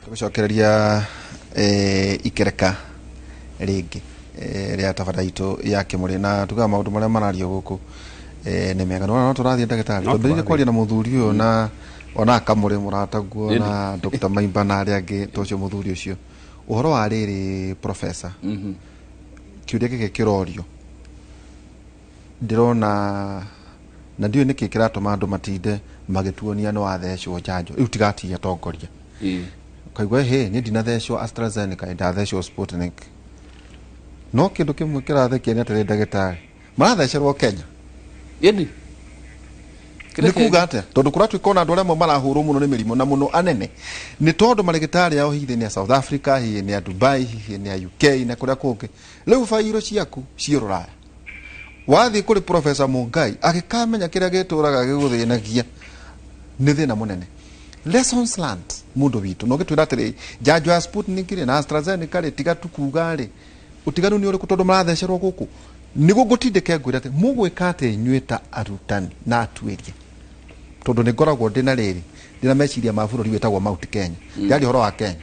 Tugucokereria ikereka ringi ria tabara itu ya kimuri na tuga maundu maria marario guku ni mega no turathie ndagitari tondire kwaria na muthuri uyu na ona kamuri murataguo na Dr. Maimba na aria angi tocio muthuri ucio uhoro wa riri professor kiuria gike kirorio ndirona na ndio niki kiratuma andu matinde magituonia no athecwo njanjo riu tigatia tongoria kaigwa he ni ndinathecwo AstraZeneca ndathecwo Sputnik no kindu kimwe kirathekia ni atari ndagitari marathecerwo Kenya yeni ni kuga ate tondu kuratu ikona andu aria marahurwo muno ni mirimo na muno anene ni tondu marigitari yao hithi ni South Africa hithi ni Dubai hithi ni UK na kuria kungi riu fairo ciaku ciururaya wathi kuri Professor Mungai agikamenya kiria gituraga giguthinagia ni thina munene lessons learned mundu witu no gitwira atiri njanjo ya Sputnik na AstraZeneca ri tiga tukuga ri utiganu ni uri kutondu marathecerwo guku nigo gutindike ngwira ati mugwika ati nyweta arutani na atwerie tondu ni ngoragwo ndina riri ndina meciria ma bururi wetagwo Mount Kenya yari horo wa Kenya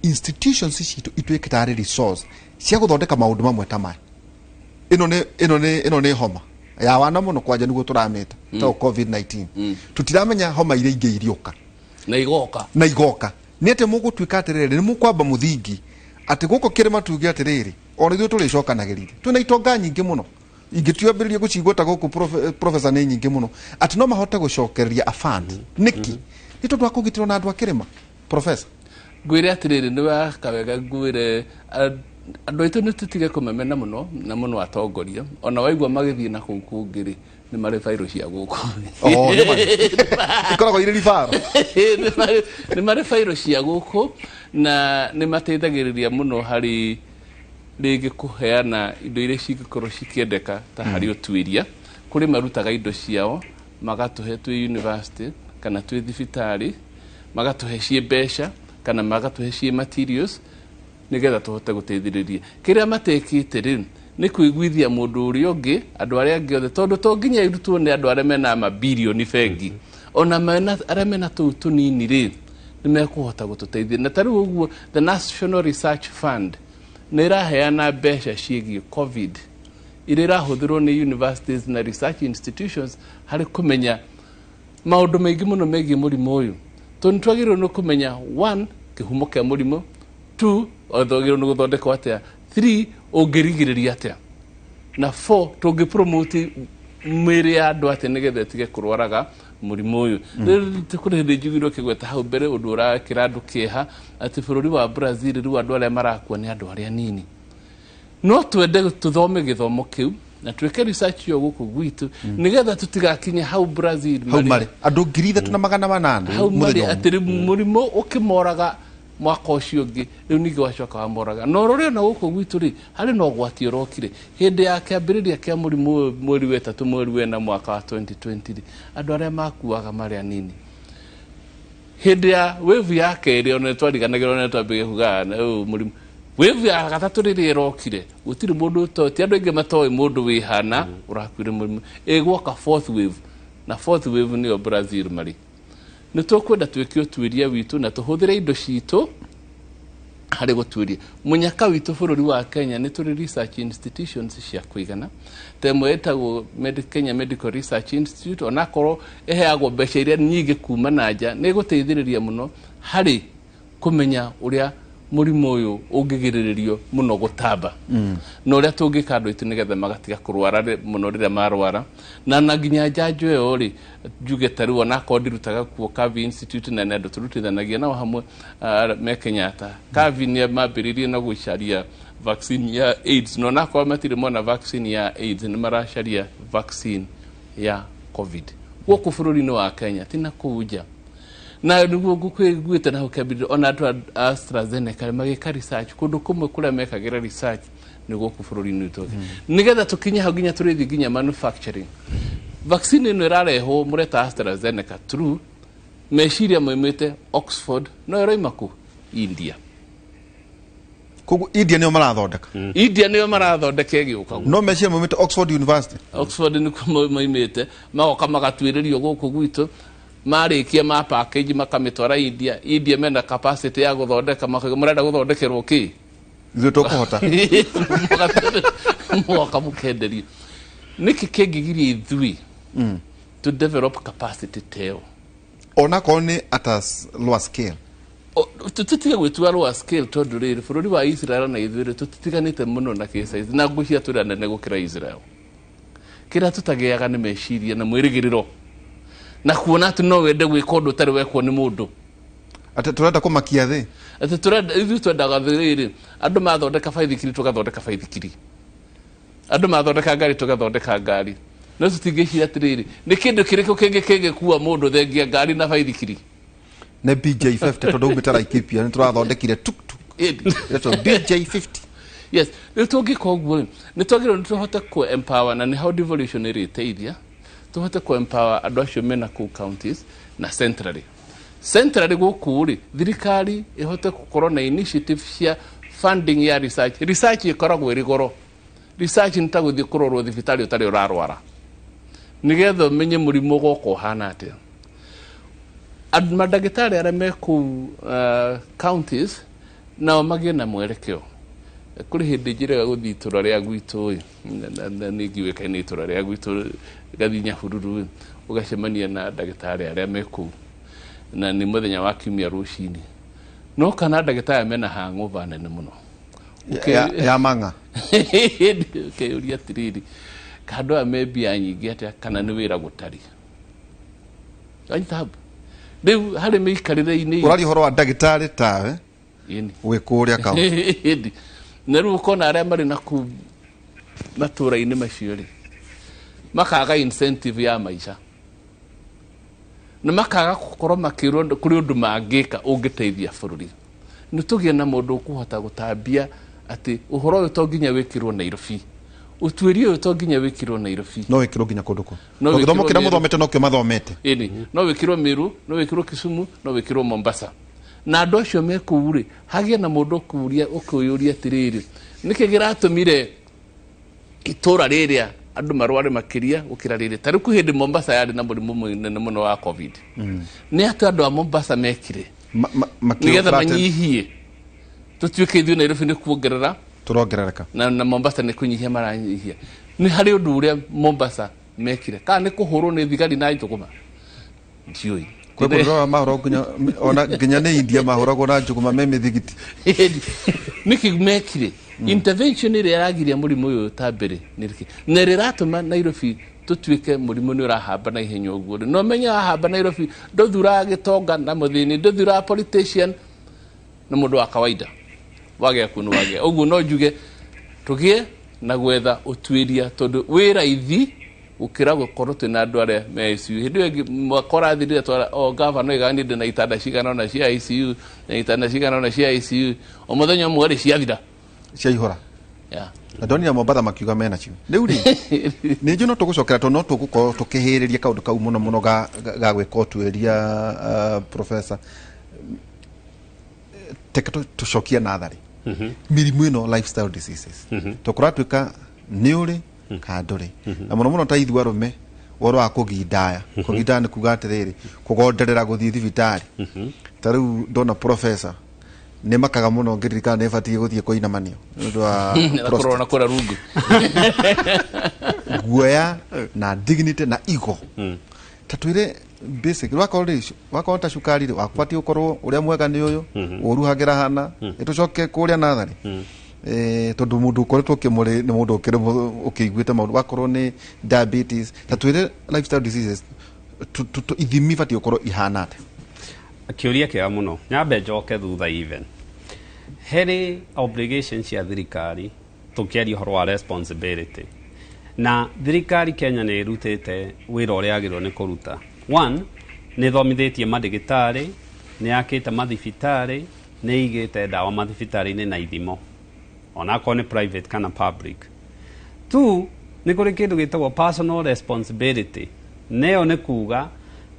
institutions ici itwikitari resource cia guthondeka maundu mamwe ta maya ino ni homa ya wana muno kwanja niguo turameta ta COVID-19 tutiramenya homa ile ingi irioka na igoka ni ate mugutwika atiriri ni mukwamba muthingi ati guko kirima tugi atiriri ona ithu turicokanagirire twina itonga nyingi muno ingituambiriria gucigota guku professor ni nyingi muno ati no mahote gucokereria a fund niki ni tondu akugitirwo na andu akirima professor gwire atiriri ni wa kawega gwire andu aitu ni tutige kumemena muno na muno atongoria ona waigwa magithie na kungiri ni mari fairo cia guku ikoragwo iri rifaro ni mari fairo cia guku na ni mateithagiriria muno hari rigi kuheana indo iria cigikorwo cikiendeka ta hari utwiria kuri marutaga indo ciao magatuhe twi university kana twi thibitari magatuhe cie mbeca kana magatuhe cie materials nigetha tuhote guteithiriria kiria matekite ri ni kuiguithia mundu uri ungi andu aria angi othe tondu to nginya irutwo ni andu aria mena mabilioni bengi ona mena aria mena tunini ri ni mekuhota gututeithia na tariu uguo the National Research Fund ni raheana mbeca ciĩgiĩ COVID iria irahuthirwo ni universities na research institutions hari kumenya maundu maingi muno megiĩ murimu uyu tondu twagirwo no kumenya 1 kihumo kia murimu 2 othogirwo no guthondeka atia 3 ungirigiriria atia na 4 tungipromote mwĩrĩ ya andu atia nigetha tige kurwaraga murimu uyu kuri njugirwo kigweta hau mbere undu urakira andu kieha ati bururi wa Brazil riu andu aria marakua ni andu aria nini no twende tuthome githomo kiu na tweke research yo guku gwitu nigetha tutigakinye hau Brazil mari andu 3,800 hau mari ati murimu ukimoraga mwaka ucio ngi riu ningi wacoka wa moraga no ruri na guku gwitu ri hari no gwati urokire hindi ya kiambiriria kia murimu mweri wa 3 mweri wena mwaka wa 2020 andu aria makuaga mari anini hindi ya wave ya keri ona twariganagirwo na twambige kuga murimu wave ya gatatu riri irokire gutiri mundu ti andu ingi matoi mundu wihana urakwire murimu igwoka fourth wave na fourth wave ni Brazil mari ni tukwenda twikio twiria witu na tuhuthire indo citu hari gutwiria munyaka witu bururi wa Kenya ni turi research institutions cia kuigana temwe etagwo Kenya Medical Research Institute ona korwo eheagwo mbeca iria nyingi kuma na nja ni guteithiriria muno hari kumenya uria murimu uyu ungigiririo muno gutamba no uria tungika andu itu nigetha magatiga kurwara muno rira marwara na nginya njanjo yo ri njuge tari wona kodi rutaga ku Kavi Institute na nendo turutithanagia na hamwe me Kenyatta Kavi ni mabiririe na gucaria vaccine ya AIDS no na kwa matire mona vaccine ya AIDS ni marasharia vaccine ya COVID guku bururi ni wa Kenya tina kuja na niguo gukwiguite na ukabiri ona atu AstraZeneca magika research kundu kumwe kuria mekagira research niguo ku bururi ni tu nigetha tukinya hau ginya turithi ginya manufacturing vaccine ino irareho mureta AstraZeneca true meshiria moimete Oxford no iraimako India kugu India niyo marathondeka India niyo marathondeka egiuka no meshiria moimete Oxford University ni moimete magoka magatwiririo guku gwitu marĩkia ma package makamitwara India mena capacity ya guthondeka murenda guthondekerwo ki ithuĩ tũkũhota mwaka mũkenderio niki kĩngigirie ithui to develop capacity teo ona korwo nĩ at a lower scale tutitige gwitua lower scale tondu riri bururi wa Israel na ithuĩ tutitiganite muno na kĩsize na ngucia tũrĩa nene gũkĩra Israel kĩrĩa tutagiaga nĩ meciria na mwĩrĩgĩrĩro na kuona atĩ no wende gwĩka ũndũ ũtarĩ wekwo nĩ mũndũ atĩ tũrenda kũmakia thĩ atĩ tũrenda ithuĩ twendaga thĩrĩrĩ andũ mathondeka baithikiri tũgathondeka baithikiri andũ mathondeka ngari tũgathondeka ngari no tũtingĩciria atĩrĩrĩ nĩ kĩndũ kĩrĩkũ kĩngĩkuua mũndũ thengia ngari na baithikiri nĩ BJ50 tondũ ũmĩte Laikipia nĩ tũrathondekire tuktuk BJ50 yes rĩu tũngĩka ũguo nĩ twagĩrĩirwo nĩ tũhote kũ-empower na nĩ how devolution ĩrĩteithia tũhote kũ-empower andũ acio mena kũu counties na centrally gũkũ-rĩ thirikari ĩhote gũkorwo na initiative cia funding ya research ĩkoragwo ĩrĩ goro research nĩ ta gũthiĩ kũrorwo thibitarĩ ũtarĩ ũrarwara nĩgetha ũmenye mũrimũ gũkũ ũhana atĩa mandagĩtarĩ arĩa me kũu counties nao magĩe na mwerekeo kũrĩ hĩndĩ njĩraga gũthiĩ itũra rĩa gwitũ nĩ ngiũĩkaine itũra rĩa gwitũ gathiĩ Nyahururu ũgacemania na ndagĩtarĩ arĩa me kũu na nĩ mũthenya wa kiumia rũcinĩ no kana ndagĩtarĩ mena hangover nene mũno ya mang'a ũkĩũria atĩrĩrĩ kandũ aya me mbia nyingĩ atĩa kana nĩ wĩra gũtarĩ anyita rĩu harĩ mĩikarĩre-inĩ ũraria ũhoro wa ndagĩtarĩ tawe gwĩ kũrĩa kaunti na rĩu ũkona arĩa marĩ na kũu matũra-inĩ macio-rĩ makaga incentive ya maica na makaga gũkorwo makĩrwo kũrĩ ũndũ mangĩka ũngĩteithia bũrũri nĩ tũgĩe na mũndũ ũkũhota gũtambia atĩ ũhoro ũyũ to nginya wĩkĩrwo Nairobi ũtuĩria ũyũ to nginya wĩkĩrwo Nairobi no wĩkĩrwo nginya kũndũ kũ gĩthomo kĩrĩa mũthomete nokĩo mathomete no wĩkĩrwo Meru no wĩkĩrwo Kisumu no wĩkĩrwo Mombasa na andũ acio me kũu-rĩ hagĩe na mũndũ ũkũyũria atĩrĩrĩ nĩkĩ gĩratũmire itũra rĩrĩa andũ marware makĩria gũkĩra rĩrĩ tarĩ ku hĩndĩ Mombasa yarĩ na mũrimũ mũnene mũno wa COVID nĩ atĩ andũ a Mombasa mekire nĩgetha manyihie tũtuĩke ithuĩ Nairobi nĩ kuongerera tũrongerereka na Mombasa nĩ kũnyihia maranyihia nĩ harĩ ũndũ ũrĩa Mombasa mekire kana nĩ kũhũrwo nĩ thigari na njũgũma ndiũĩ kwĩkũrĩrwo mahoro nginya nĩ India mahoragwo na njũgũma me mĩthigiti nĩkĩ mekire intervention ĩrĩa yaragiria mũrimũ ũyũ tambere nĩrĩkĩ na rĩratũma Nairobi tũtuĩke mũrimũ nĩ ũrahamba na ihenya ũguo no menya hahamba Nairobi ndũthuraga gĩtonga na mũthĩni ndũthuraga politician na mũndũ wa kawaida wagĩa kunu wagĩa ũguo no njuge tũgĩe na gwetha ũtuĩria tondũ wĩ raithi gũkĩra gũkorwo twĩna andũ arĩa me ICU hĩndĩ ĩyo mwaka ũrathirire twara gavana ĩganĩte na itanda cigana ũna cia ICU na itanda cigana ũna cia ICU o mũthenya ũmwe rĩ ciathira ciaihũra na ndonire Mombasa makiuga mena cio rĩu rĩ nĩ njũ no tũgũcokera tondũ no tũgũkorwo tũkĩhĩrĩria kaũndũ kau mũno mũno ga gwĩka ũtuĩria professor teke tũcokie natharĩ mĩrimũ ĩno lifestyle diseases tũkũratuĩka nĩ ũrĩ kandũrĩ na mũno mũno ta ithuĩ arũme ũhoro wa kũgindaya nĩ kuga atĩrĩrĩ kũgonderera gũthiĩ thibitarĩ ta rĩu ndona professor nĩ makaga mũno ngĩririkana nĩ batiĩ gũthiĩ kũinamanio nĩ ũndũ wa kũrora kũra rungu guoya na dignity na ego ta twĩre basic wakorwo ta cukari wakubatiĩ gũkorwo ũrĩa mwega nĩ ũyũ ũruhagĩra hana ĩtũcoke kũrĩa natharĩ tondũ mũndũ ũkoretwo ũkĩmũrĩ nĩ mũndũ ũkĩiguĩte maũndũ wakorwo nĩ diabetes ta twĩre lifestyle diseases ithimi batiĩ gũkorwo ihana atĩa kĩũria kĩega mũno nyambe njoke thutha even harĩ obligations cia thirikari tũkĩaria ũhoro wa responsibility na thirikari Kenya nĩ ĩrutĩte wĩra ũrĩa yagĩrĩirwo nĩ kũruta one nĩ thomithĩtie mandagĩtarĩ nĩ yakĩte mathibitarĩ nĩ igĩte ndawa mathibitarĩ-inĩ na ithimo onakorwo nĩ private kana public two nĩ kũrĩ kĩndũ gĩtagwo personal responsibility nĩyo nĩ kuga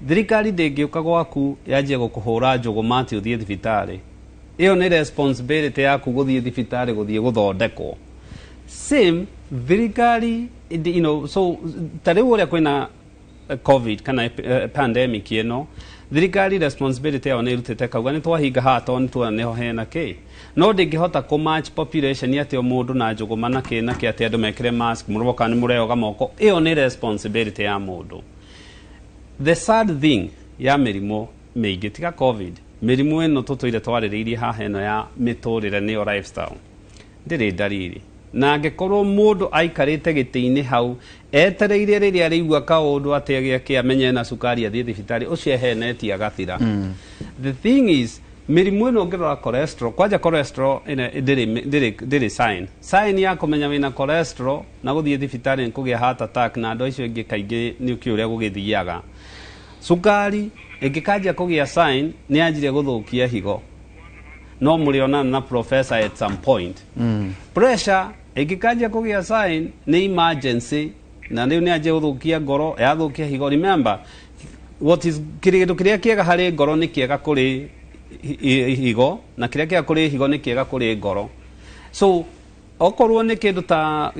thirikari ndĩngĩũka gwaku yanjie gũkũhũra njũgũma atĩ ũthiĩ thibitarĩ ĩyo nĩ responsibility yaku gũthiĩ thibitarĩ gũthiĩ gũthondekwo same thirikari so ta rĩu ũrĩa kwĩna COVID kana pandemic ĩno thirikari responsibility yao nĩ irutĩte kauga nĩ twahinga hato nĩ tuona nĩho hena kĩ no ndĩngĩhota kũ match population atĩ o mũndũ na njũgũma na kĩ atĩ andũ mekĩre mask mũroka nĩ mũreoga moko ĩyo nĩ responsibility ya mũndũ. The sad thing ya mĩrimũ mĩingĩ tiga COVID mĩrimũ ĩno tũtũire twarĩrĩirie haha ĩno ya mĩtũrĩre nĩyo lifestyle ndĩrĩ ndariri na angĩkorwo mũndũ aikarĩte gĩtĩ-inĩ hau etereire rĩrĩa rĩigua kaũndũ atĩ agĩake amenye na cukari athiĩ thibitarĩ ũcio ehenetie agathira. The thing is mĩrimũ ĩno ũngĩrora cholesterol kwanja cholesterol ndĩrĩ sign ya kũmenya wĩna cholesterol na gũthiĩ thibitarĩ kũgĩa heart attack na andũ acio ingĩ kaingĩ nĩ ũrĩa gũgĩthiaga. Cukari ĩngĩkanjia kũgĩa sign nĩ yanjire gũthũkia higo no mũrĩonana na professor at some point. Pressure ĩngĩkanjia kũgĩa sign nĩ emergency na rĩu nĩ yanjia gũthũkia ngoro yathũkia higo. Remember kĩndũ kĩrĩa kĩega harĩ ngoro nĩ kĩega kũrĩ higo na kĩrĩa kĩega kũrĩ higo nĩ kĩega kũrĩ ngoro. So okorwo nĩ kĩndũ ta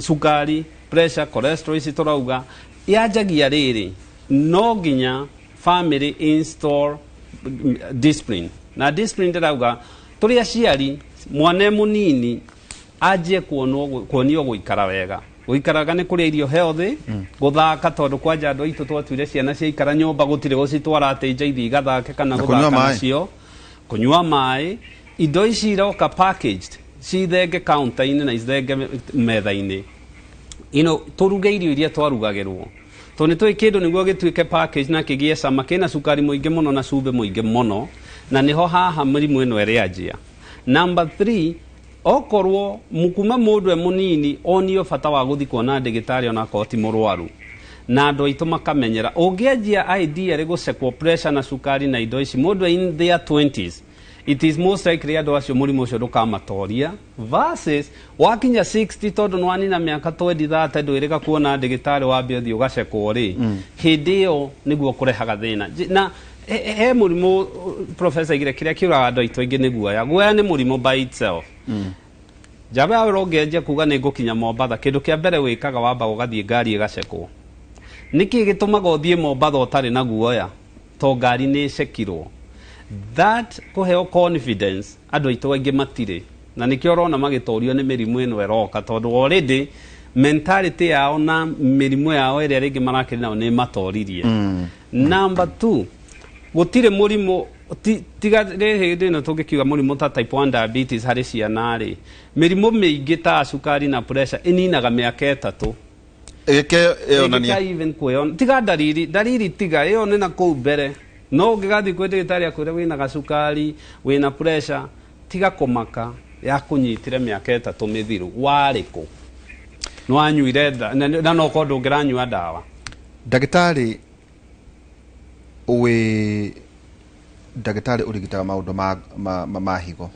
cukari pressure cholesterol ici tũrauga yanjagia rĩrĩ no nginya family install discipline na discipline ndĩrauga tũrĩ aciari mwana mũnini anjie kuonio gũikara wega gũikaraga nĩ kũrĩa irio healthy gũthaka tondũ kwanja andũ aitũ twatuire ciana ciaikara nyũmba gũtirĩ gũcitwara atĩ ithi igathake kana gũthaka nacio kũnyua maĩ indo ici iroka packaged cithenge counter-inĩ na ithenge metha-inĩ tũruge irio iria twarugagĩrwo tondũ nĩ tũĩ kĩndũ nĩguo gĩtuĩke package na kĩgĩe cama kĩna cukari mũingĩ mũno na cumbĩ mũingĩ mũno na niho haha mĩrimũ ĩno ĩrĩ anjia. Number 3 okorwo mukuma mũndũ mũnini onio bata wa gũthi kuona ndagĩtarĩ ona akorwo ti mũrwaru na andũ aitũ makamenyera ũngĩanjia idea rĩ gũcekwo pressure na cukari na indo ici mũndũ in their 20s it is most likely andũ acio mũrimũ ũcio ndũkamatoria versus wakinya 60 tondũ nĩ wanina mĩaka 20-30 ndwĩrĩga kuona ndagĩtarĩ wambia ũthiĩ ũgacekwo rĩ hĩndĩ ĩyo nĩguo kũrehaga thĩna na he mũrimũ professor igire kĩrĩa kĩũraga andũ aitũ aingĩ nĩ guoya nĩ mũrimũ by itself. Njamba yawe ũngĩanjia kuga nĩ ngũkinya Mombatha kĩndũ kĩa mbere wĩkaga wamba ũgathiĩ ngari ĩgacekwo. Nĩkĩ gĩtũmaga ũthiĩ Mombatha ũtarĩ na guoya to ngari nĩ ĩcekirwo. That kũheo confidence andũ aitũ aingĩ matirĩ na nĩkĩo ũrona magĩtorio nĩ mĩrimũ ĩno ĩroka tondũ already mentality yao na mĩrimũ yao ĩrĩa rĩngĩ marakĩrĩ nayo nĩ matoririe. Number 2 gũtirĩ mũrimũ tiga hĩndĩ ĩno tũngĩkiuga mũrimũ ta type 1 diabetes harĩ ciana rĩ mĩrimũ mĩingĩ ta cukari na pressure ĩninaga mĩaka 3 even kwĩona tiga dariri tiga ĩyo nĩ na kũu mbere no ũngĩgathiĩ kwĩ ndagĩtarĩ akwĩre wĩna gacukari wĩna pressure tiga kũmaka ya kũnyitire mĩaka 3 mĩthiru warĩ kũ nĩ wanyuire na no korwo ndũngĩranyua ndawa. Ndagĩtarĩ ndagĩtarĩ ũrigitaga maũndũ ma higo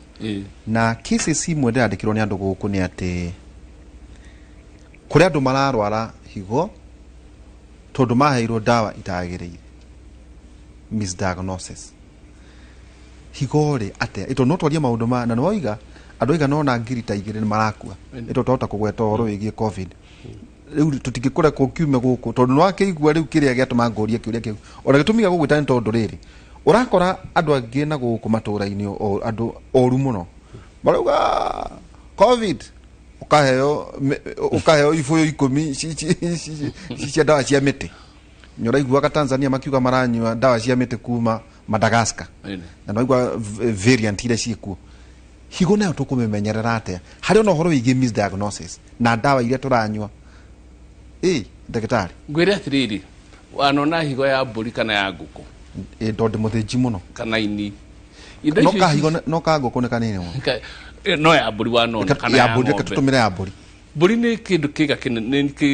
na cases imwe ndĩrandĩkirwo nĩ andũ gũkũ nĩ atĩ kũrĩ andũ mararwara higo tondũ maheirwo ndawa itagĩrĩire misdiagnosis higo rĩ atĩa ĩto no twarie maũndũ na nĩwoiga andũ aigana ona ngiri ta 2 nĩ marakua ĩto twahota kũgweta ũhoro wĩgiĩ COVID rĩu tũtingĩkũrekwo kiume gũkũ tondũ nĩ wakĩigua rĩu kĩrĩa gĩatũma ngũria kĩũria kĩu ona gĩtũmiga gũgwĩta nĩ tondũ rĩrĩ ũrakora andũ angĩ na gũkũ matũra-inĩ andũ oru mũno marauga COVID ukaheo ibuyo 10 cia ndawa cia mĩtĩ nĩũraiguaga Tanzania makiuga maranyua ndawa cia mĩtĩ kuma Madagascar na noigua variant iria ciĩkuo higo nayo tũkũmĩmenyerera atĩa harĩ ona ũhoro wĩgiĩ misdiagnosis na ndawa iria tũranyua ndagĩtarĩ ngwĩre atĩrĩrĩ wanona higo ya mbũri kana ya ngũkũ ndĩ mũthĩnji mũno kana ini no ka ngũkũ nĩ kanini mũno no ya mbũri wanona kana ya ng'ombe tũtũmĩre ya mbũri mbũri nĩ kĩndũ kĩga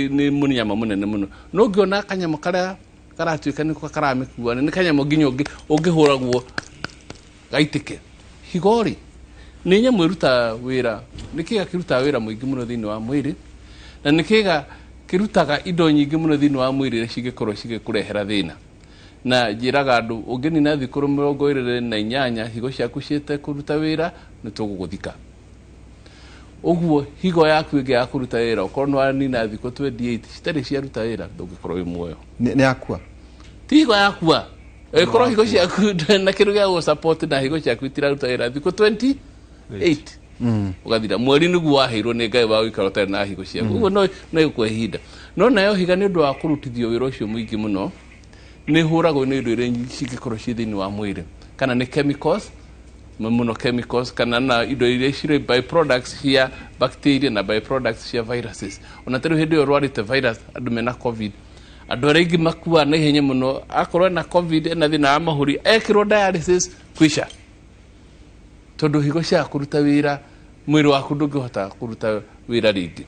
nĩ mũnyama mũnene mũno no ngĩona kanyamũ karĩa karatuĩka nĩko karamĩkua nĩ kanyamũ nginya ũngĩhũragwo gaitĩke higori nĩ nyamũ ĩrutaga wĩra nĩ kĩga kĩrutaga wĩra mũingĩ mũno thĩinĩ wa mwĩrĩ na nĩ kĩga kĩrutaga indo nyingĩ mũno thĩinĩ wa mwĩrĩ iria cingĩkorwo cigĩkũrehera thĩna na njĩraga andũ ũngĩnina thikũ 28 higo ciaku ciĩte kũruta wĩra nĩ tũgũgũthika Ũguo higo yaku ĩngĩ ya kũruta wĩra okorwo nĩ wanina thikũ 28 citarĩ ciaruta wĩra ndũngĩkorwo wĩ muoyo. Nĩ yakua. Ti higo yakua. Ĩkorwo higo ciaku na kĩndũ gĩa gũ-support na higo ciaku itiraruta wĩra thikũ 28. Ũgathira mweri nĩguo waheirwo nĩ Ngai wa gũikara ũtarĩ na higo ciaku. Ũguo no ĩgũkũhe ihinda. No nayo higa nĩ ũndũ wa kũrutithio wĩra ũcio mũingĩ mũno nĩ hũragwo nĩ indo iria cingĩkorwo ciĩ thĩinĩ wa mwĩrĩ. Kana nĩ chemicals, mũno chemicals, kana na indo iria cirĩ byproducts cia bacteria na byproducts cia viruses. Ona tarĩu hĩndĩ ĩyo rwarĩte virus andũ mena COVID, andũ arĩa aingĩ makuaga na ihenya mũno, akorwo na COVID ena thĩna wa mahũri ekĩrwo dialysis kwisha. Tondũ higo cia kũruta wĩra, mwĩrĩ waku ndũngĩhota kũruta wĩra rĩngĩ.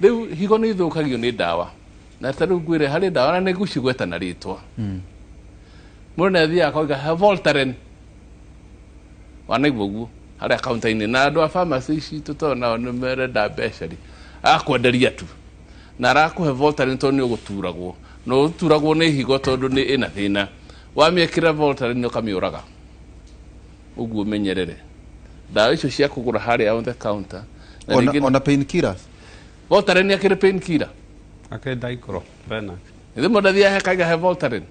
Rĩu higo nĩ ithũkagio nĩ ndawa. Na tarĩu ngwĩre harĩ ndawa na nĩ ngucigweta na rĩtwa. Mũndũ nĩ athiaga akauga he Voltaren. Wanaigua ũguo harĩa kaunta-inĩ na andũ a pharmacy citũ tondũ nao nĩ merenda mbeca rĩ. Akwenderia tu. Na arakũhe Voltaren tondũ nĩ ũgũturagwo. Na ũturagwo nĩ higo tondũ nĩ ĩna thĩna. Wamĩekĩra Voltaren ũkamĩũraga. Ũguo menyerere. Ndawa icio cia kũgũra harĩa on the counter. Ona painkillers. Voltaren akĩrĩ painkiller. Akenda ikoro bena. Nĩ mũndũ athiaga akaiga he Voltaren.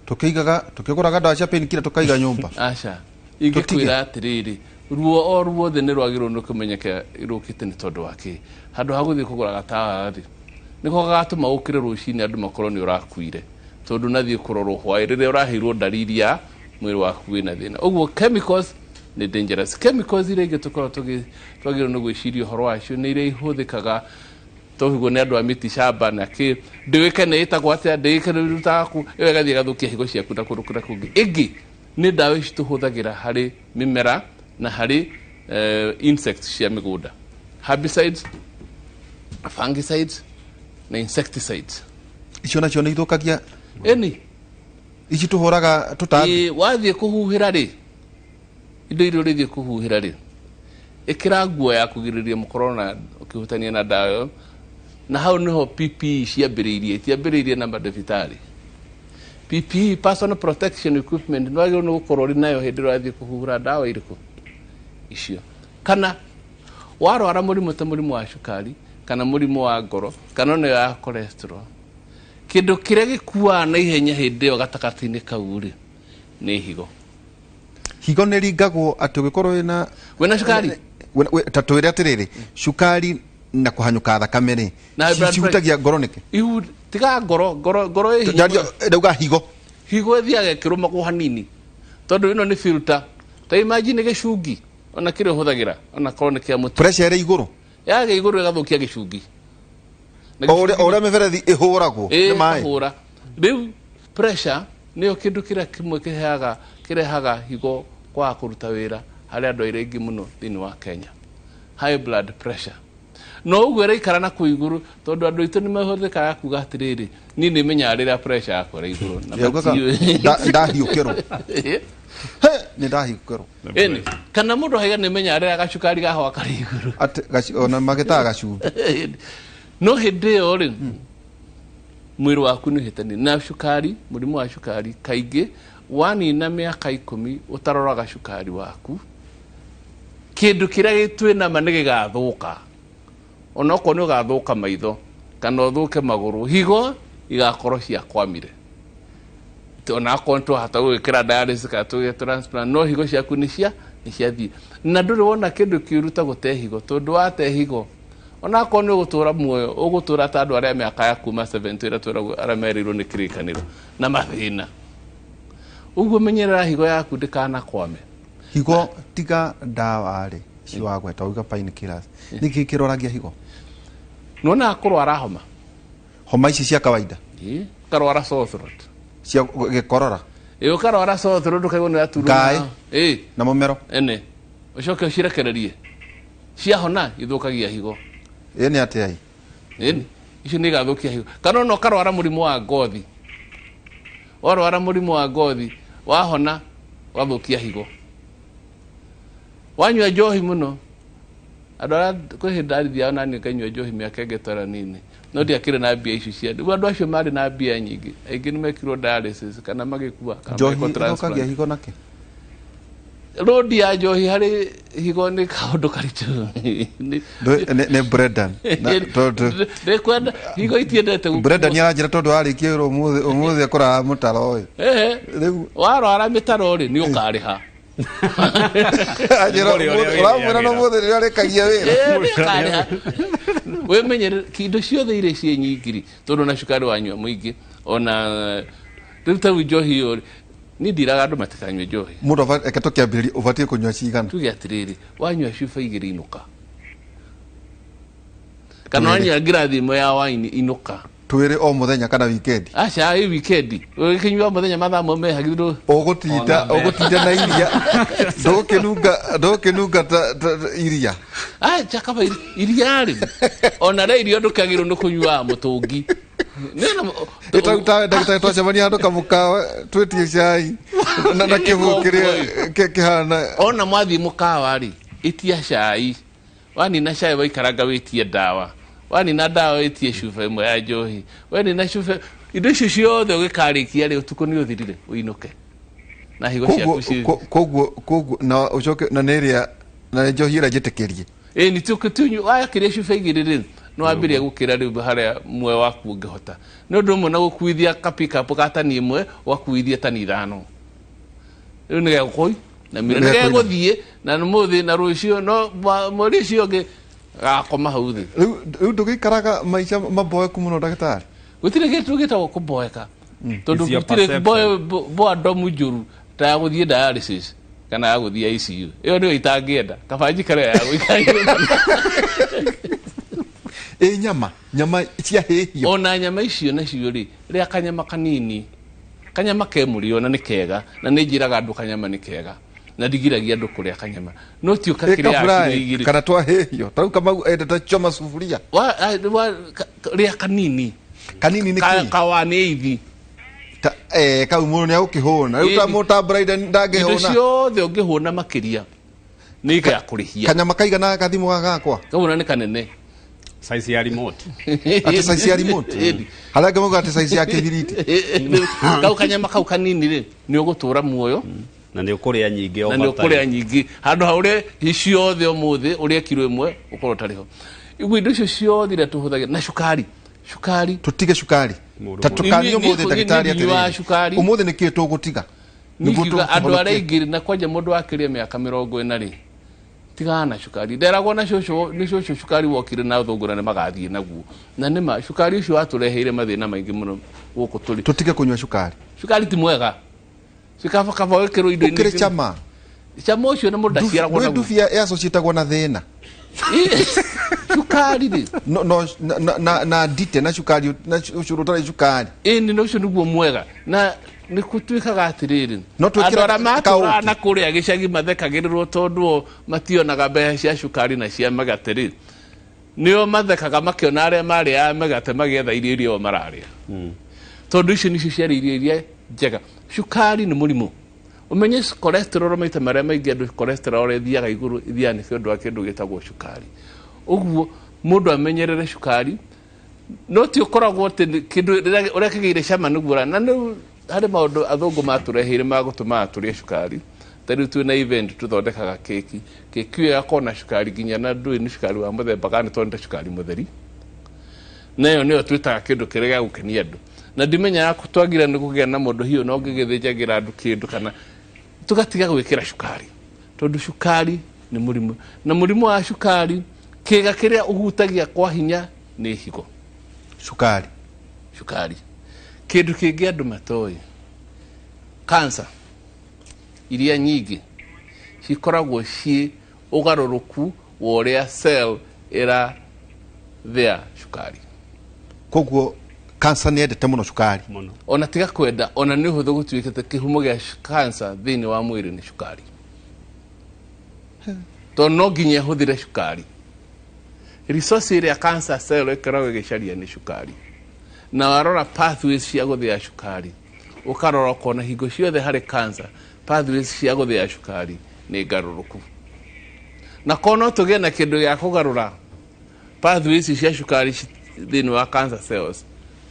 Tukĩgũraga ndawa cia painkiller tukaiga nyũmba. Aca. Ingĩkwĩra atĩrĩrĩ, ruo ruothe nĩ rwagĩrĩirwo nĩ kũmenyeka rũkĩte nĩ tondũ wa kĩ. Handũ ha gũthiĩ kũgũra gatawa rĩ, nĩko gagatũma ũkĩre rũcinĩ andũ makorwo nĩ ũrakuire. Tondũ nathiĩ kũrorwo hwaĩ rĩrĩa ũraheirwo ndariri ya mwĩrĩ waku wĩna thĩna. Ũguo chemicals nĩ dangerous. Chemicals iria ingĩ tũkorwo twagĩrĩirwo nĩ gwĩciria ũhoro wacio nĩ iria ihũthĩkaga tũhigwo nĩ andũ a mĩtĩ shamba na kĩ ndĩwĩkene ĩtagwo atĩa ndĩwĩkene rutaku ĩyo ĩgathiĩ ĩgathũkia higo ciaku na kũndũ kũrĩa kũngĩ. Ĩngĩ nĩ ndawa ici tũhũthagĩra harĩ mĩmera na harĩ insects cia mĩgũnda. Herbicides, fungicides na insecticides. Icio nacio nĩ ithũkagia. Ĩni. Ici tũhũraga tũtambi. Wathiĩ kũhuhĩra rĩ, indo iria ũrĩthiĩ kũhuhĩra rĩ, ĩkĩra nguo ya kũgirĩrĩria mũkorwo na ũkĩhutania na ndawa. Na hau niho PPE ciambĩrĩirie, itiambĩrĩirie na madhibitarĩ. PPE, personal protection equipment, nĩ wagĩrĩirwo nĩ gũkorwo ũrĩ nayo hĩndĩ ĩrĩa wathiĩ kũhuhĩra ndawa irĩkũ icio. Kana warwara mũrimũ ta mũrimũ wa cukari, kana mũrimũ wa ngoro, kana ona ya cholesterol, kĩndũ kĩrĩa gĩkuaga na ihenya hĩndĩ ĩyo gatagatĩ-inĩ kau rĩ, nĩ higo. Higo nĩ ringagwo atĩ ũgĩkorwo wĩna cukari. Ta twĩre atĩrĩrĩ, cukari na kũhanyũka thakame rĩ, cihutagia ngoro nĩkĩ? Tiga ngoro ĩ higo. Ndauga higo. Higo ĩthiaga ĩkĩrũmagwo hanini. Tondũ ĩno nĩ filter. Ta imagine gĩcungi ona kĩrĩa ũhũthagĩra ona korwo nĩ kĩa mũtu. Pressure ĩrĩ igũrũ. Yaga igũrũ ĩgathũkia gĩcungi. O ũrĩa mĩberethi ĩhũragwo nĩ maĩ. Rĩu pressure nĩyo kĩndũ kĩrĩa kĩmwe kĩrehaga higo kwaga kũruta wĩra harĩ andũ airĩ aingĩ mũno thĩinĩ wa Kenya. High blood pressure. No ũguo ĩraikara na kũu igũrũ tondũ andũ aitũ nĩ mahũthĩkaga kuga atĩrĩrĩ, niĩ nĩ menyaga rĩrĩa pressure yakwa ĩrĩ igũrũ. Ndahiũkĩrwo. Nĩ ndahiũkĩrwo. Ĩni, kana mũndũ haiga nĩ menyaga rĩrĩa gacukari gahwa karĩ igũrũ. Ona magĩtaga gacumbĩ. No hĩndĩ ĩyo rĩ, mwĩrĩ waku nĩ ũhĩtanĩtie na cukari, mũrimũ wa cukari kaingĩ wanina mĩaka 10 ũtaroraga cukari waku, kĩndũ kĩrĩa gĩtwĩnama nĩ gĩgathũka. Ona okorwo nĩ ũgathũka maitho kana ũthũke magũrũ, higo igakorwo ciakwamire. Ona akorwo twahota gwĩkĩra dialysis kana tũgĩe transplant, no higo ciaku nĩ ciathiĩ. Na ndũrĩ wona kĩndũ kĩũru ta gũte higo, tondũ wate higo ona akorwo nĩ ũgũtũra muoyo, ũgũtũra ta andũ arĩa mĩaka ya kuma 70 ĩrĩa twĩragwo arĩa merirwo nĩ kĩrĩkanĩro na mathĩna. Ũguo menyerera higo yaku ndĩkanakwame. Higo tiga ndawa rĩ, ici wagweta uga painkillers. Nĩkĩ kĩroragia higo? Nona kũrwara homa. Homa ici cia kawaida. Karwara sore throat. Cia gĩkorora. Karwara sore throat ũkaigua nĩ yaturwo. Na mũmero. Ene. Ũcoke ũcirekererie. Ciahona ithũkagia higo. Nĩ atĩa hii? Icio nĩ igathũkia higo. Kana no karwara mũrimũ wa ngothi. Warwara mũrimũ wa ngothi, wahona wathũkia higo. Wanyua njohi mũno. Andũ arĩa kwĩ ndarithia ona niĩ nganyua njohi mĩaka ĩngĩ tara nini. No ndiakĩrĩ na mbia icio cia. Rĩu andũ acio marĩ na mbia nyingĩ. Aingĩ nĩ mekirwo dialysis kana magĩkua kana njohi ĩthũkagia higo nakĩ? rodi ya njohi harĩ higo nĩ kaũndũ karitũ nĩ Brendan kwenda higo itiendete Brendan nĩaranjĩra tondũ warĩkia ũmũthĩ akũraga mũtaro ũyũ warwara mĩtaro rĩ nĩ ũkarĩha ũramwĩra no mũthĩ rĩrĩa arĩkagia wĩra wĩmenyere indo ciothe irĩ ciĩ nyingĩ tondũ na cukari wanyua mũingĩ ona rĩu ta njohi ĩyo ni ndiraga andũ matikanywe njohi mũndũ reke tũkĩambĩrĩria ũbatiĩ kũnyua cigana tuge atĩrĩrĩ wanyua cuba igĩrĩ inuka kana wanyua ngirathi ĩmwe ya waini inuka twĩrĩ o mũthenya kana weekend aca ĩ weekend ũgĩkĩnyua mũthenya mathaa mamwe hagithirwo ũgũtinda na iria ndũkĩnunga ta iria aca kaba iria rĩ ona rĩ irio ndũkagĩrwo nĩ kũnyua mũtũngi ndagĩtarĩ twacemania handũ kamũkawa twĩtie cai na kĩhuũ kĩrĩa kĩhana ona mwathiĩ mũkawa rĩ ĩtia cai wanina cai waikaranga wĩtie ndawa wanina ndawa wĩtie cuba ĩmwe ya njohi wanina cuba indo icio ciothe ũgĩkarĩkia rĩ ũtukũ nĩ ũthirire ũinũke na higo ciaku koguo na ũcoke na nĩrĩa na njohi ĩrĩa njĩtĩkĩrie nĩ tũkĩtunyũ wakĩrĩa cuba igĩrĩ rĩ no ambĩrĩria gũkĩra rĩu harĩa muoyo waku ũngĩhota nĩ ũndũ ũmwe na gũkuithia kapikapu ga tani ĩmwe ũgakuithia tani 5 rĩu nĩ gegũkoi na nĩ gegũthiĩ na mũthĩ na rũciũ no mweri ũcio ũngĩ gakoma hau thĩ rĩu ndũgĩikaraga maica maboeku mũno ndagĩtarĩ gũtirĩ kĩndũ gĩtagwo kũboeka tondũ gũtirĩ boadomu njũru ta ya gũthiĩ dialysis kana ya gũthiĩ ICU ĩyo nĩyo itangĩenda kabanji karĩa ya gũikara nyama cia hĩhio ona nyama icio nacio rĩ rĩa kanyama kanini kanyama kemũrio na nĩ kega na nĩ njĩraga andũ kanyama nĩ kega na ndigiragia andũ kũrĩa kanyama no ti ũkakĩrĩa igĩrĩ kana twa hĩhio tarau Kamau endete choma sufuria rĩa kanini nĩ kĩ kawane ithi kau mũndũ nĩ agũkĩhũna rĩu ta mũtambraida ndangĩhũna indo ciothe ũngĩhũna makĩria nĩ igakũrĩhia kanyama kaigana gathimo gakwa kauna nĩ kanene size ya remote ati size ya remote harĩa ngĩmauga ati size ya kĩbiriti kau kanyama kau kanini rĩ nĩ ũgũtũra muoyo na nĩ ũkũrĩa nyingĩ na nĩ ũkũrĩa nyingĩ handũ ha ũrĩa ciothe ũmũthĩ ũrĩa kilo ĩmwe ũkorwo ũtarĩ ho iguo indo icio ciothe iria tũhũthagĩra na cukari tũtige cukari ta tũkanio mũthĩ ndagĩtarĩ atĩrĩrĩ ũmũthĩ nĩkĩĩ tũgũtiga nĩkiuga andũ arĩa aingĩ na kwanja mũndũ wakĩria mĩaka 40 rĩ tigana na cukari nderagwo na cũcũ cukari wokire na thũngũra nĩ magathiĩ naguo na nĩma cukari ũcio watũreheire mathĩna maingĩ mũno gũkũ tũrĩ tũtige kũnyua cukari ti mwega cikaba wĩkĩrwo indo inĩ cama ũcio nĩ mũndũ ndaciaragwo naguo ndubia yacocitagwo na thĩna cukari rĩ na ndite na cukari na ũcũrũ ũtarĩ cukari ĩni na ũcio nĩguo mwega na nĩ gũtuĩkaga atĩrĩrĩ andũ arĩa matũraga na kũrĩa gĩcagi mathekagĩrĩrwo tondũ mationaga mbeca cia cukari na cia mĩgate rĩ nĩo mathekaga makĩona arĩa marĩaga mĩgate magĩetha irio iria o mararĩa tondũ icio nĩcio ciarĩ irio iria njega cukari nĩ mũrimũ umenye cholesterol maita marĩa maingĩ andũ cholesterol ĩthiaga igũrũ ithiaga nĩ ũndũ wa kĩndũ gĩtagwo cukari ũguo mũndũ amenyerere cukari no ti ũkoragwo kĩndũ ũrĩa kĩgĩire cama nĩguo na harĩ maũndũ athũngũ matũreheire magũtũmaga tũrĩe cukari ta rĩu twĩna event tũthondekaga keki ĩyo ĩgakorwo na cukari nginya na ndũĩ nĩ cukari wa mũthemba kana tondũ nĩ cukari mũtheri nayo nĩyo twĩtaga kĩndũ kĩrĩa gĩa gũkenia andũ na ndimenyaga twagĩrĩirwo nĩ kũgĩa na mũndũ hiũ no ngĩgĩthĩnjagĩra andũ kĩndũ kana tũgatiga gwĩkĩra cukari tondũ cukari nĩ mũrimũ na mũrimũ wa cukari kĩĩga kĩrĩa ũhutagia kwa hinya nĩ higo cukari kĩndũ kĩngĩ andũ matoĩ cancer iria nyingĩ cikoragwo ciĩ ũgarũrũku wa ũrĩa cell ĩrathĩa cukari koguo cancer nĩ endete mũno cukari ona tiga kwenda ona nĩ ũhũthũ gũtuĩkĩte kĩhumo gĩa cancer thĩinĩ wa mwĩrĩ nĩ cukari tondũ no nginya hũthĩre cukari resource ĩrĩa cancer cell ĩkoragwo ĩgĩcaria nĩ cukari na warora pathways cia gũthĩa cukari ũkarora ũkona hingo ciothe harĩ cancer pathways cia gũthĩa cukari nĩ ngarũrũku na kono tũgĩe na kĩndũ gĩa kũgarũra pathways cia cukari thĩinĩ wa cancer cells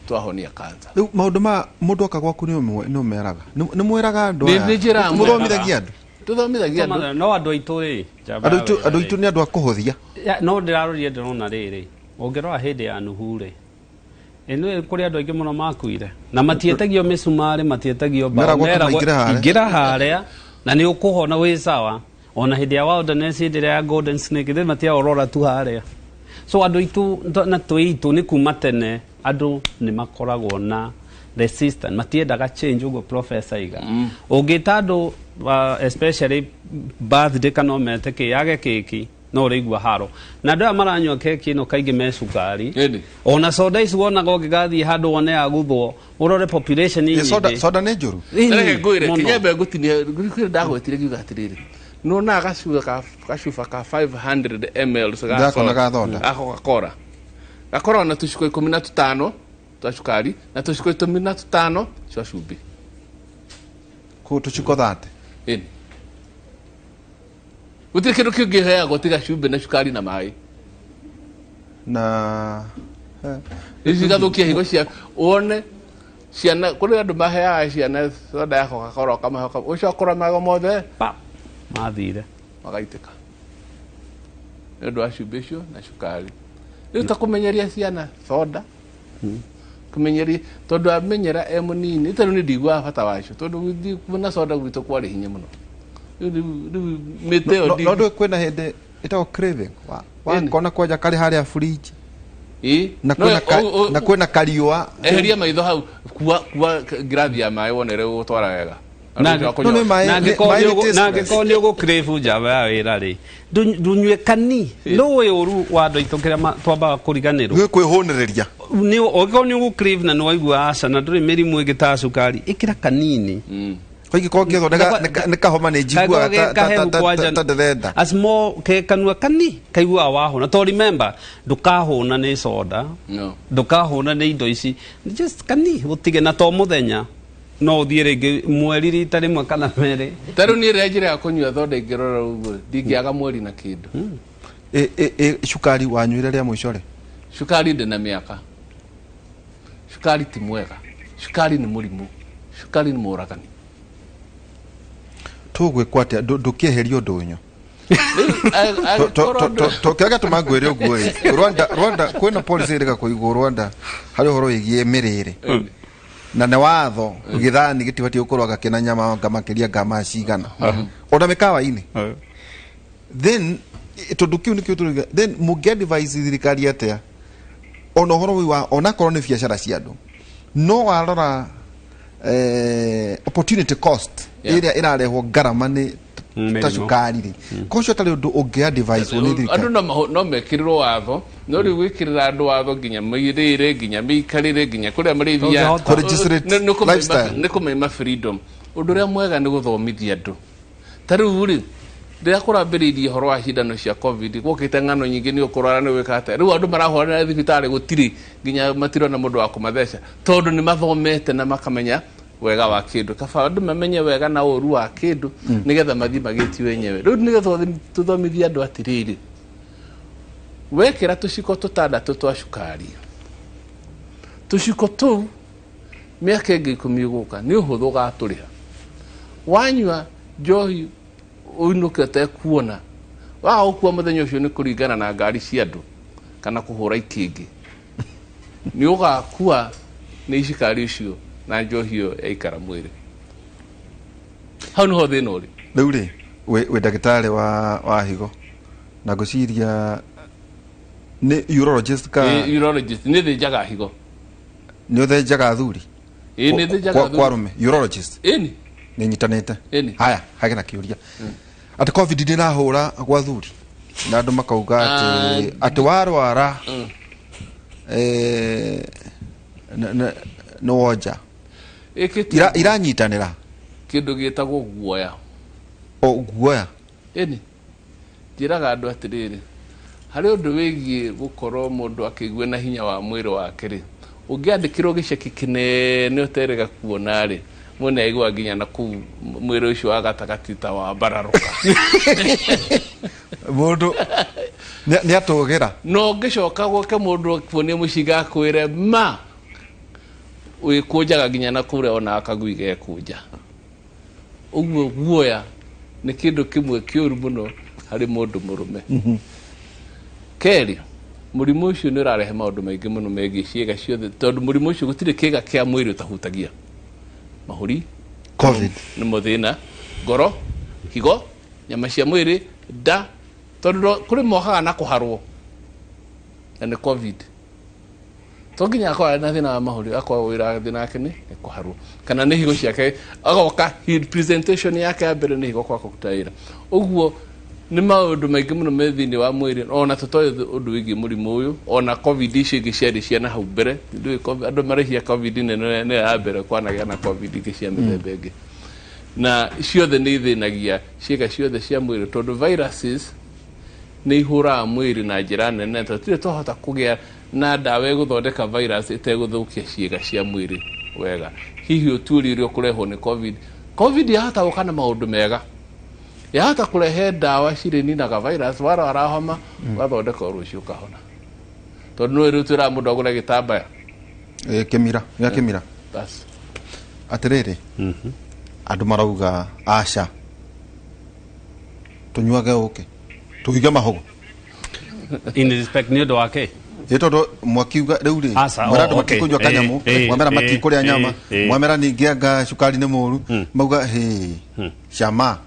twahonia cancer rĩu maũndũ ma mũndũ oka gwaku nĩ ũmeraga nĩ mwĩraga andũ nĩ njĩra mũthomithagia andũ tuthomithagia no andũ aitũ rĩ andũ aitũ nĩ andũ a kũhũthia no ndĩrarorire ndĩrona rĩrĩ ũngĩrora hĩndĩ ya nuhu rĩ ĩno kũrĩ andũ aingĩ mũno makuire na matietagio mĩcumarĩ matietagio ingĩra harĩa na nĩ ũkũhona wĩ sawa ona hĩndĩ ya wilderness hĩndĩ ya golden snake thĩ matiaorora tu harĩa so andũ aitũ na tũitũ nĩ kuma tene andũ nĩ makoragwo na resistant matiendaga change ũguo professor iga ũngĩta andũ especially birthday kana mete kĩĩage kĩki no ũrĩigua haro na andũ aya maranyua keki ĩno kaingĩ me cukari ona soda ici wonaga ũngĩgathiĩ handũ wone yaguthwo ũrore population nyingĩ soda nĩ njũru ngwĩre kinyembe ngũtinie ndagwetire kiuga atĩrĩrĩ nona gacuba ka 500 ml ga Coca-Cola gakorwo na tũciko 15 twa cukari na tũciko 15 twa cumbĩ kũ tũciko 30 gũtirĩ kĩndũ kĩngĩheagwo tiga cumbĩ na cukari na maĩ na ici gathũkia higo cia wone ciana kũrĩ andũ maheaga ciana soda ya Coca-Cola ũkamahe ũcio akora mago mothe mathire magaitĩka nĩ ũndũ wa cumbĩ ũcio na cukari rĩu ta kũmenyeria ciana soda kũmenyeria tondũ amenyera e mũnini tarĩu nĩ ndiguaga bata wacio tondũ na soda gwitũ kwarĩ hinya mũno no ndũ kwĩna hĩndĩ ĩtagwo craving wakona kwanja karĩ harĩa fridge na kwĩna kariũa eheria maitho hau kuwa ngirathi ya maĩ wonere gũtwara wega na angĩkorwo nĩ ũgũcrave njamba ya wĩra rĩ ndũnyue kani ndũĩ ũru wa andũ aitũ kĩrĩa twambaga kũriganĩrwo kwĩhũnĩrĩria angĩkorwo nĩ ũgũcrave na nĩ waigua aca na ndũrĩ mĩrimũ ĩngĩ ta cukari ĩkĩra kanini ingĩkorwo ngĩthondeka nĩ kahoma nĩ njiguaga ta ndĩrenda asmo kanua kani kaiguaga wahũna to remember ndũkahũna nĩ soda ndũkahũna nĩ indo ici just kani gũtige na to mũthenya no ũthiĩ rĩngĩ mweri rita rĩmwe kana merĩ tarĩu niĩ rĩrĩa njĩra ya kũnyua thoda ingĩrora ũguo ndingĩaga mweri na kĩndũ cukari wanyuire rĩa mũico rĩ cukari ndĩ na mĩaka cukari ti mwega cukari nĩ mũrimũ cukari nĩ mũragani tũgwĩkwo atĩa ndũkĩeheria ũndũ ũnyũ tũkĩaga tũmangwĩre ũguo rĩ Rwanda kwĩna policy ĩrĩga kũigwo Rwanda harĩ ũhoro wĩgiĩ mĩrĩĩre na nĩ watho gĩthani gĩtibatiĩ gũkorwo gakĩna nyama makĩria ngama cigana ona mĩkawa-inĩ then tondũ kĩu nĩkĩo tũrĩga then mũngĩ-advise thirikari atĩa ona ũhoro wa onakorwo nĩ biacara cia andũ no warora opportunity cost ĩrĩa ĩrarehwo ngarama nĩ ta cukari rĩ kocio tarĩ ũndũ ũngĩ-advise nĩ thirikari andũ no mekĩrĩrwo watho no rĩu gwĩkĩrĩra andũ watho nginya mĩrĩre nginya mĩikarĩre nginya kũrĩa marĩthia nĩ kũmaima freedom ũndũ ũrĩa mwega nĩ gũthomithia andũ tarĩu rĩ rĩrĩa kũrambĩrĩirie ũhoro wa cindano cia covid gũkĩte ng'ano nyingĩ nĩ ũkũrora nĩ wĩka atĩa rĩu andũ marahũranĩra thibitarĩ gũtirĩ nginya matirona mũndũ wa kũmatheca tondũ nĩ mathomete na makamenya wega wa kĩndũ kaba andũ mamenye wega na ũru wa kĩndũ nĩgetha mathiĩ magĩti wenyewe rĩu nĩgetha tũthomithie andũ atĩrĩrĩ wekĩra tũciko 6 twa cukari tũciko tũu mĩaka ĩngĩ 10 gũka nĩ ũhũthũ ũgatũrĩha wanyua njohi ũinũkĩte kuona waga gũkua mũthenya ũcio nĩ kũringana na ngari cia andũ kana kũhũra ikĩngĩ nĩ ũgakua nĩ cukari ũcio na njohi ĩyo yaikara mwĩrĩ hau nĩho thĩna ũrĩ rĩu rĩ wĩ ndagĩtarĩ wa higo na ngũciria nĩ urologist urologist nĩ thĩnjaga higo nĩ ũthĩnjaga athuri nĩ thĩnjaga athuri kwa arũme urologist nĩ nyitanĩte haya hagĩ na kĩũria atĩ covid ndĩrahũra gwa athuri na andũ makauga atĩ warwara nĩ wonja iranyitanĩra kĩndũ gĩtagwo guoya guoya njĩraga andũ atĩrĩrĩ harĩ ũndũ wĩgiĩ gũkorwo mũndũ akĩigua na hinya wa mwĩrĩ wake rĩ ũngĩandĩkĩrwo gĩceki kĩnene ũterĩga kuona rĩ mwene aigua nginya na kũu mwĩrĩ ũcio wa gatagatĩ ta wa mbararũka mũndũ nĩ atũgĩra no ngĩcoka gũke mũndũ akuonie mũcinga akwĩre ma wĩkũnjaga nginya na kũrĩa ona akagui gekũnja ũguo guoya nĩ kĩndũ kĩmwe kĩũru mũno harĩ mũndũ mũrũme. Kerĩ, mũrimũ ũcio nĩ ũrarehe maũndũ maingĩ mũno megiĩ ciĩga ciothe, tondũ mũrimũ ũcio gũtirĩ kĩĩga kĩa mwĩrĩ ũtahutagia. Mahũri, COVID nĩ mũthĩna, ngoro, higo, nyama cia mwĩrĩ, nda, tondũ kũrĩ mohaga na kũharwo, na nĩ COVID. To nginya akorwo na thĩna wa mahũri, akorwo wĩra thĩna wake nĩ kũharwo, kana nĩ higo ciake, agoka presentation yake ya mbere nĩ higo kwa kũruta wĩra. Ũguo nĩ maũndũ maingĩ mũno me thĩinĩ wa mwĩrĩ, ona tũtoĩ ũndũ wĩgiĩ mũrimũ ũyũ, ona COVID icio ingĩ ciarĩ cia na hau mbere, andũ marĩhia COVID nĩ ya mbere kwanagĩa na COVID ingĩ cia mĩthemba ĩngĩ. Na ciothe nĩ ithĩnagia ciĩga ciothe cia mwĩrĩ, tondũ viruses nĩ ihũraga mwĩrĩ na njĩra nene, tũtirĩ twahota kũgĩa na ndawa ĩgũthondeka virus ĩtegũthũkia ciĩga cia mwĩrĩ wega. Hihi ũtuĩria ũrĩa ũkũrehwo nĩ COVID, COVID yahota gũka na maũndũ mega, yahota kũrehe ndawa cirĩ ninaga virus, warwara homa wathondeka rũciũ ũkahona, tondũ nĩ rĩu twĩraga mũndũ agũre gĩtambaya kĩmira gĩa kĩmira. Atĩrĩrĩ, andũ marauga aca tũnyuage ũkĩ tũige mahogo in respect nĩ ũndũ wake tondũ mwakiuga rĩu rĩ mwera andũ matikũnyua kanyamũ, mwamera matikũrĩa nyama, mwamera ningĩ anga cukari nĩ mũru, mauga cama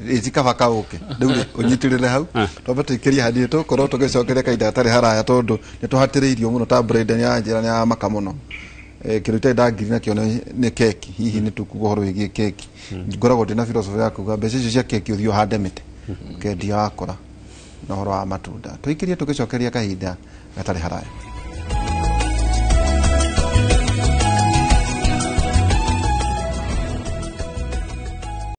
ĩjikaba kaũke rĩu rĩ ũnyitĩrĩre hau twambe tũikĩrie handĩ tũkorwo tũgĩcokeria kahinda gatarĩ haraya, tondũ nĩ tũhatĩrĩirio mũno ta Brenda ya njĩra ya maka mũno. Kĩndũ gĩtarĩ ndangiri nakĩo nĩ keki, hihi nĩ tũkuga ũhoro wĩgiĩ keki. Ngoragwo ndĩ na philosophy ya kuga mbeca icio cia keki ũthiĩ ũhande mĩtĩ ũkendia wakora na ũhoro wa matunda. Tũikĩrie tũgĩcokeria kahinda gatarĩ haraya.